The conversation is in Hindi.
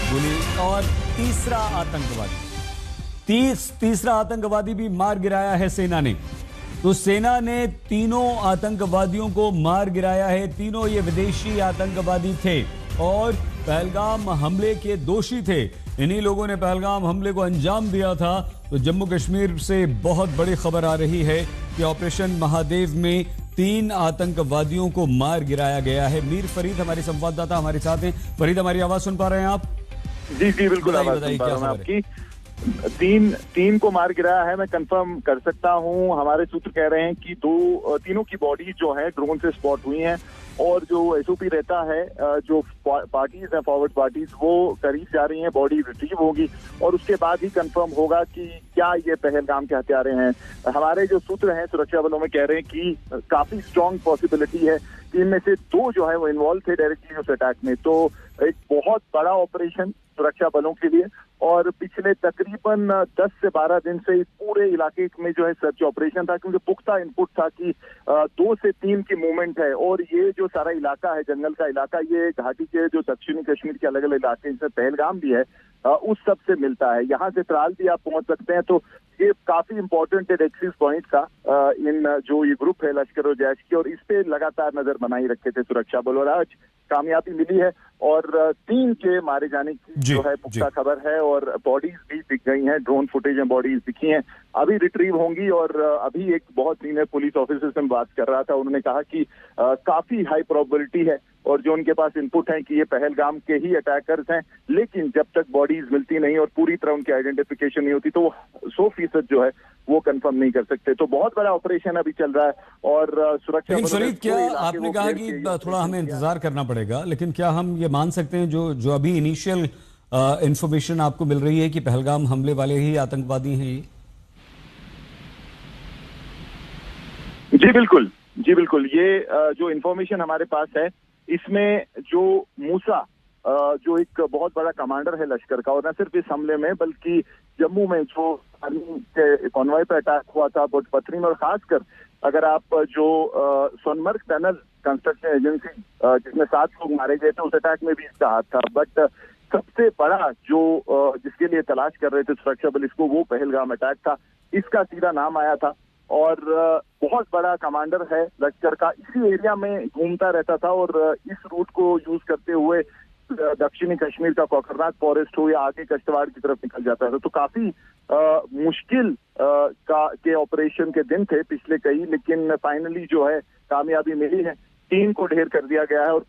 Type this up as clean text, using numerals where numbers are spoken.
गोली। और तीसरा आतंकवादी भी मार गिराया है सेना ने। तो सेना ने तीनों आतंकवादियों को मार गिराया है। तीनों ये विदेशी आतंकवादी थे और पहलगाम हमले के दोषी थे। इन्हीं लोगों ने पहलगाम हमले को अंजाम दिया था। तो जम्मू कश्मीर से बहुत बड़ी खबर आ रही है कि ऑपरेशन महादेव में 3 आतंकवादियों को मार गिराया गया है। मीर फरीद हमारे संवाददाता हमारे साथ हैं। फरीद, हमारी आवाज सुन पा रहे हैं आप? जी बिल्कुल आवाज सुन पा रहा हूं आपकी। तीन को मार गिराया है, मैं कंफर्म कर सकता हूं। हमारे सूत्र कह रहे हैं कि तीनों की बॉडी जो है ड्रोन से स्पॉट हुई हैं और जो एसओपी रहता है, जो पार्टीज हैं फॉरवर्ड पार्टीज, वो करीब जा रही हैं, बॉडी रिट्रीव होगी और उसके बाद ही कंफर्म होगा कि क्या ये पहलगाम के हत्यारे हैं। हमारे जो सूत्र हैं सुरक्षा बलों में कह रहे हैं कि काफी स्ट्रांग पॉसिबिलिटी है कि इनमें से 2 जो है वो इन्वॉल्व थे डायरेक्टली उस अटैक में। तो एक बहुत बड़ा ऑपरेशन सुरक्षा बलों के लिए और पिछले तकरीबन 10 से 12 दिन से इस पूरे इलाके में जो है सर्च ऑपरेशन था, क्योंकि पुख्ता इनपुट था कि 2 से 3 की मूवमेंट है और ये जो सारा इलाका है, जंगल का इलाका, ये घाटी के जो दक्षिणी कश्मीर के अलग अलग इलाके, जिसमें पहलगाम भी है, उस सब से मिलता है। यहाँ से त्राल भी आप पहुंच सकते हैं। तो ये काफी इंपॉर्टेंट एक्सिस पॉइंट था इन जो ये ग्रुप है लश्कर और जैश की, और इस पे लगातार नजर बनाई रखे थे सुरक्षा बल और आज कामयाबी मिली है और 3 के मारे जाने की जो है पुख्ता खबर है और बॉडीज भी दिख गई हैं, ड्रोन फुटेज में बॉडीज दिखी हैं, अभी रिट्रीव होंगी। और अभी एक बहुत सीनियर पुलिस ऑफिसर से बात कर रहा था, उन्होंने कहा कि काफी हाई प्रोबेबिलिटी है और जो उनके पास इनपुट है कि ये पहलगाम के ही अटैकर्स हैं, लेकिन जब तक बॉडीज मिलती नहीं और पूरी तरह उनकी आइडेंटिफिकेशन नहीं होती तो वो 100% जो है वो कंफर्म नहीं कर सकते। तो बहुत बड़ा ऑपरेशन अभी चल रहा है और सुरक्षा। लेकिन फरीद, क्या आपने कहा कि थोड़ा हमें इंतजार करना पड़ेगा, लेकिन क्या हम ये मान सकते हैं जो अभी इनिशियल इंफॉर्मेशन आपको मिल रही है कि पहलगाम हमले वाले ही आतंकवादी हैं ये? जी बिल्कुल ये जो इंफॉर्मेशन हमारे पास है, इसमें जो मूसा जो एक बहुत बड़ा कमांडर है लश्कर का, और न सिर्फ इस हमले में बल्कि जम्मू में जो आर्मी के कॉन्वॉय पर अटैक हुआ था पथरी में, और खासकर अगर आप जो सोनमर्ग टनल कंस्ट्रक्शन एजेंसी जिसमें 7 लोग मारे गए थे, उस अटैक में भी इसका हाथ था। बट सबसे बड़ा जो जिसके लिए तलाश कर रहे थे सुरक्षा बल इसको, वो पहलगाम अटैक था। इसका सीधा नाम आया था और बहुत बड़ा कमांडर है लश्कर का, इसी एरिया में घूमता रहता था और इस रूट को यूज करते हुए दक्षिणी कश्मीर का कोकरनाग फॉरेस्ट हो या आगे कश्तवाड़ की तरफ निकल जाता था। तो काफी मुश्किल के ऑपरेशन के दिन थे पिछले कई, लेकिन फाइनली जो है कामयाबी मिली है। 3 को ढेर कर दिया गया है और